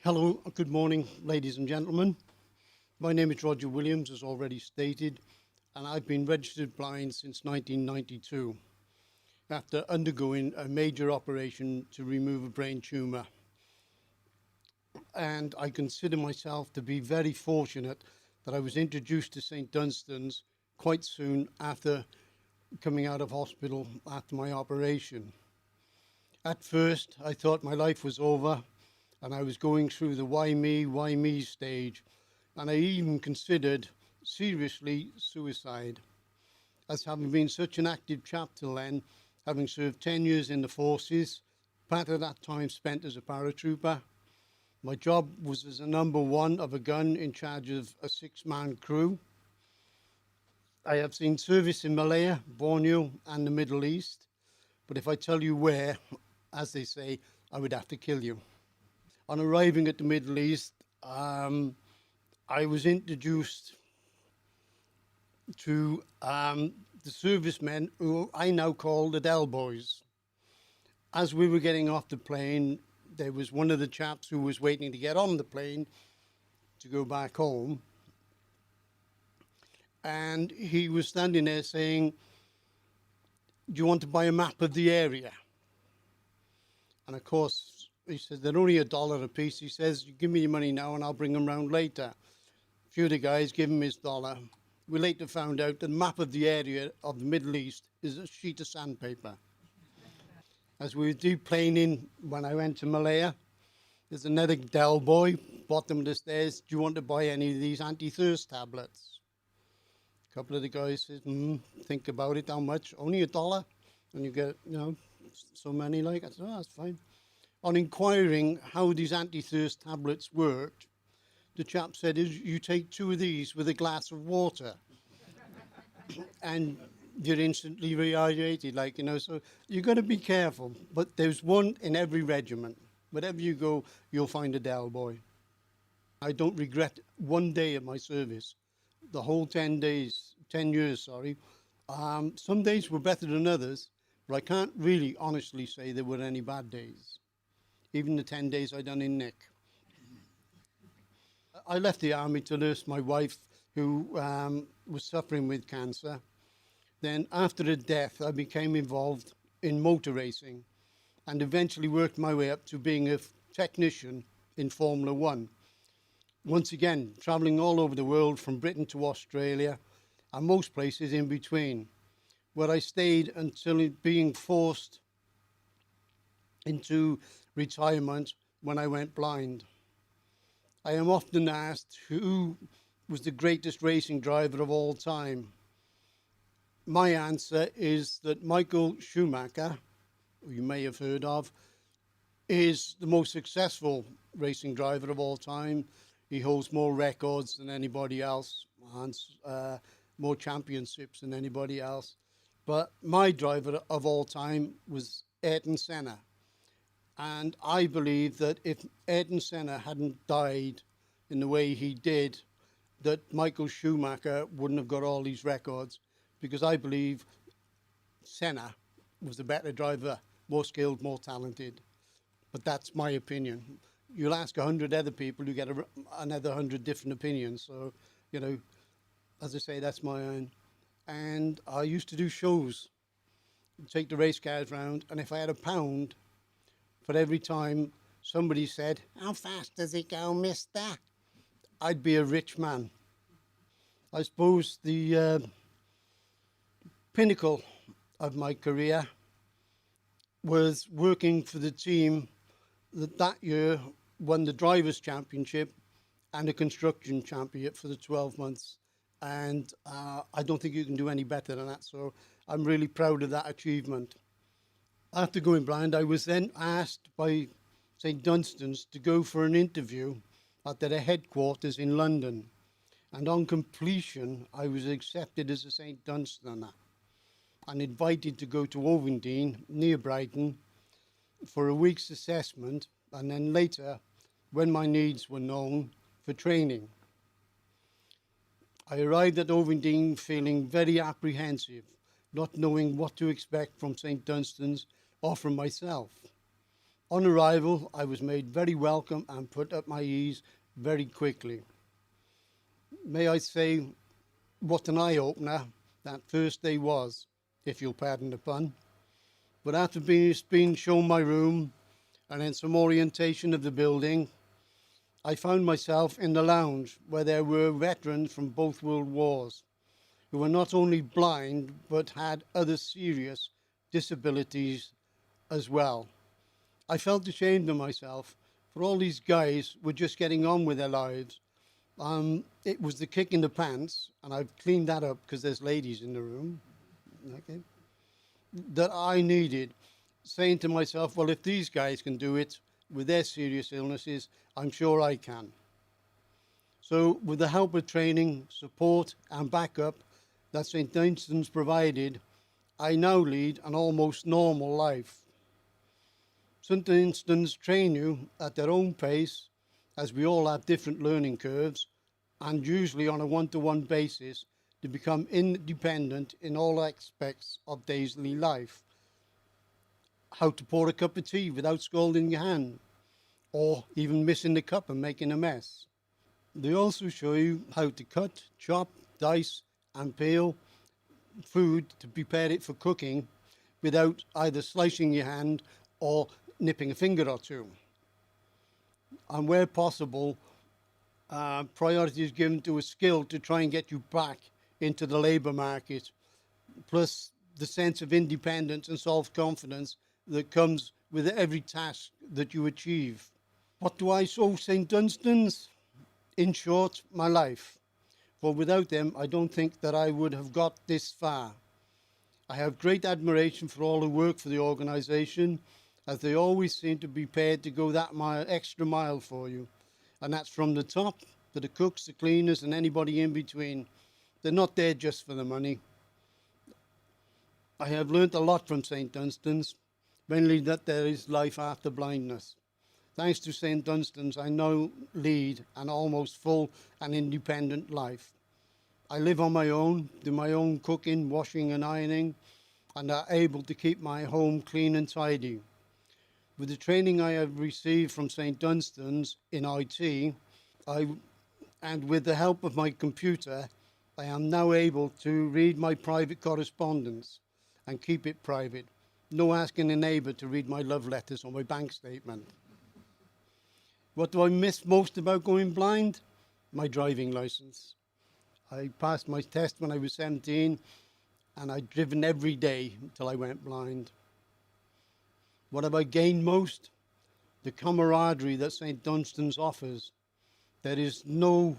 Hello, good morning, ladies and gentlemen. My name is Roger Williams, as already stated, and I've been registered blind since 1992 after undergoing a major operation to remove a brain tumor. And I consider myself to be very fortunate that I was introduced to St. Dunstan's quite soon after coming out of hospital after my operation. At first, I thought my life was over and I was going through the why me stage. And I even considered seriously suicide. As having been such an active chap till then, having served 10 years in the forces, part of that time spent as a paratrooper. My job was as a number one of a gun in charge of a 6-man crew. I have seen service in Malaya, Borneo and the Middle East. But if I tell you where, as they say, I would have to kill you. On arriving at the Middle East, I was introduced to the servicemen who I now call the Del Boys. As we were getting off the plane, there was one of the chaps who was waiting to get on the plane to go back home. And he was standing there saying, "Do you want to buy a map of the area?" And of course, he said, "They're only $1 a piece." He says, "You give me your money now and I'll bring them round later." A few of the guys give him his dollar. We later found out the map of the area of the Middle East is a sheet of sandpaper. As we were deplaning when I went to Malaya, there's another Del boy, bottom of the stairs, "Do you want to buy any of these anti-thirst tablets?" A couple of the guys said, "Think about it, how much?" "Only $1. And you get, so many like." I said, "Oh, that's fine." On inquiring how these anti-thirst tablets worked, the chap said, "You take 2 of these with a glass of water and you're instantly rehydrated, so you've got to be careful. But there's one in every regiment. Wherever you go, you'll find a Del boy. I don't regret one day of my service. The whole 10 years. Some days were better than others, but I can't really honestly say there were any bad days. Even the 10 days I done in Nick. I left the army to nurse my wife, who was suffering with cancer. Then after her death, I became involved in motor racing and eventually worked my way up to being a technician in Formula One. Once again, traveling all over the world from Britain to Australia and most places in between, where I stayed until being forced into retirement when I went blind. I am often asked who was the greatest racing driver of all time. My answer is that Michael Schumacher, who you may have heard of, is the most successful racing driver of all time. He holds more records than anybody else and more championships than anybody else. But my driver of all time was Ayrton Senna. And I believe that if Ayrton Senna hadn't died in the way he did, that Michael Schumacher wouldn't have got all these records, because I believe Senna was the better driver, more skilled, more talented. But that's my opinion. You'll ask 100 other people, you get another 100 different opinions. So, as I say, that's my own. And I used to do shows, take the race cars round, and if I had £1 for every time somebody said, "How fast does it go, mister?" I'd be a rich man. I suppose the pinnacle of my career was working for the team that year won the Drivers' Championship and the Construction Championship for the 12 months. And I don't think you can do any better than that. So I'm really proud of that achievement. After going blind, I was then asked by St. Dunstan's to go for an interview at their headquarters in London. And on completion, I was accepted as a St. Dunstaner and invited to go to Ovingdean, near Brighton, for a week's assessment, and then later, when my needs were known, for training. I arrived at Ovingdean feeling very apprehensive, not knowing what to expect from St. Dunstan's or from myself. On arrival, I was made very welcome and put at my ease very quickly. May I say what an eye-opener that first day was, if you'll pardon the pun. But after being shown my room and then some orientation of the building, I found myself in the lounge where there were veterans from both world wars who were not only blind but had other serious disabilities as well. I felt ashamed of myself, for all these guys were just getting on with their lives. It was the kick in the pants, and I've cleaned that up because there's ladies in the room, okay, that I needed, saying to myself, well, if these guys can do it with their serious illnesses, I'm sure I can. So with the help of training, support and backup that St. Dunstan's provided, I now lead an almost normal life. St. Dunstan's train you at their own pace, as we all have different learning curves, and usually on a one-to-one basis to become independent in all aspects of daily life. How to pour a cup of tea without scalding your hand, or even missing the cup and making a mess. They also show you how to cut, chop, dice and peel food to prepare it for cooking without either slicing your hand or nipping a finger or two. And where possible, priority is given to a skill to try and get you back into the labour market, plus the sense of independence and self-confidence that comes with every task that you achieve. What do I owe St. Dunstan's? In short, my life. For without them, I don't think that I would have got this far. I have great admiration for all who work for the organisation, as they always seem to be prepared to go that extra mile for you. And that's from the top to the cooks, the cleaners and anybody in between. They're not there just for the money. I have learnt a lot from St. Dunstan's, mainly that there is life after blindness. Thanks to St. Dunstan's, I now lead an almost full and independent life. I live on my own, do my own cooking, washing and ironing, and are able to keep my home clean and tidy. With the training I have received from St. Dunstan's in IT, and with the help of my computer, I am now able to read my private correspondence and keep it private. No asking a neighbour to read my love letters or my bank statement. What do I miss most about going blind? My driving licence. I passed my test when I was 17 and I'd driven every day until I went blind. What have I gained most? The camaraderie that St. Dunstan's offers. There is no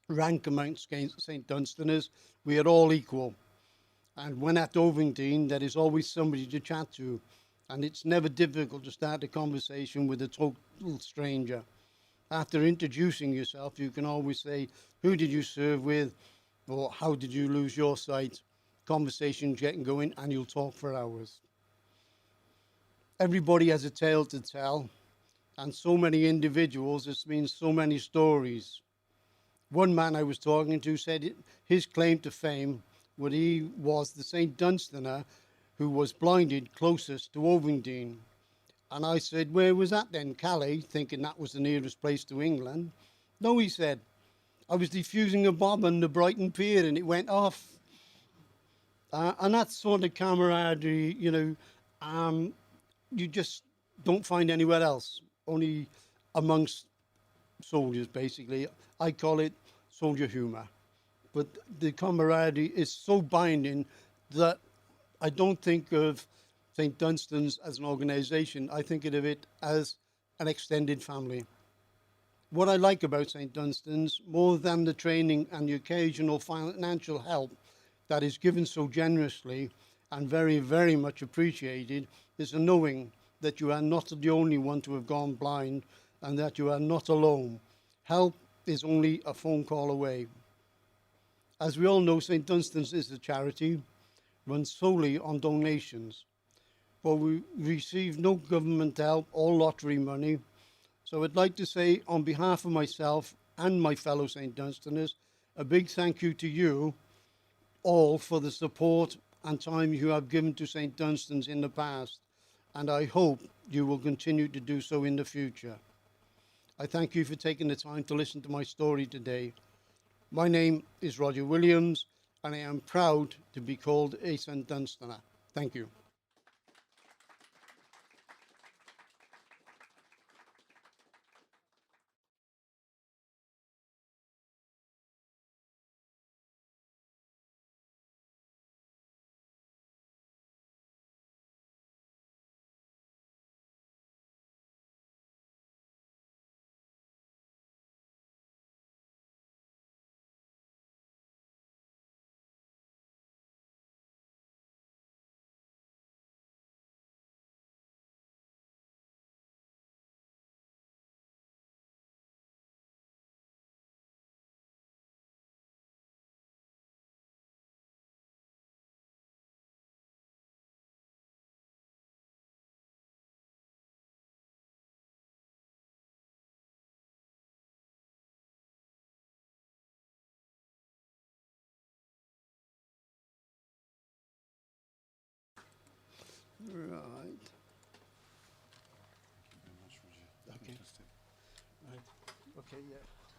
rank amongst St. Dunstaners. We are all equal. And when at Ovingdean, there is always somebody to chat to. And it's never difficult to start a conversation with a total stranger. After introducing yourself, you can always say, who did you serve with? Or how did you lose your sight? Conversation getting going, and you'll talk for hours. Everybody has a tale to tell, and so many individuals, this means so many stories. One man I was talking to said his claim to fame was he was the St. Dunstaner who was blinded closest to Ovingdean. And I said, where was that then? Calais, thinking that was the nearest place to England. No, he said, I was defusing a bomb on the Brighton Pier and it went off. And that sort of camaraderie, you just don't find anywhere else, only amongst soldiers, basically. I call it soldier humour. But the camaraderie is so binding that I don't think of St. Dunstan's as an organisation. I think of it as an extended family. What I like about St. Dunstan's, more than the training and the occasional financial help that is given so generously and very, very much appreciated, is the knowing that you are not the only one to have gone blind and that you are not alone. Help is only a phone call away. As we all know, St. Dunstan's is a charity run solely on donations. For we receive no government help or lottery money. So I'd like to say on behalf of myself and my fellow St. Dunstaners, a big thank you to you all for the support and time you have given to St. Dunstan's in the past. and I hope you will continue to do so in the future. I thank you for taking the time to listen to my story today. My name is Roger Williams, and I am proud to be called a St Dunstaner. Thank you. Right. Okay. Right. Okay, yeah.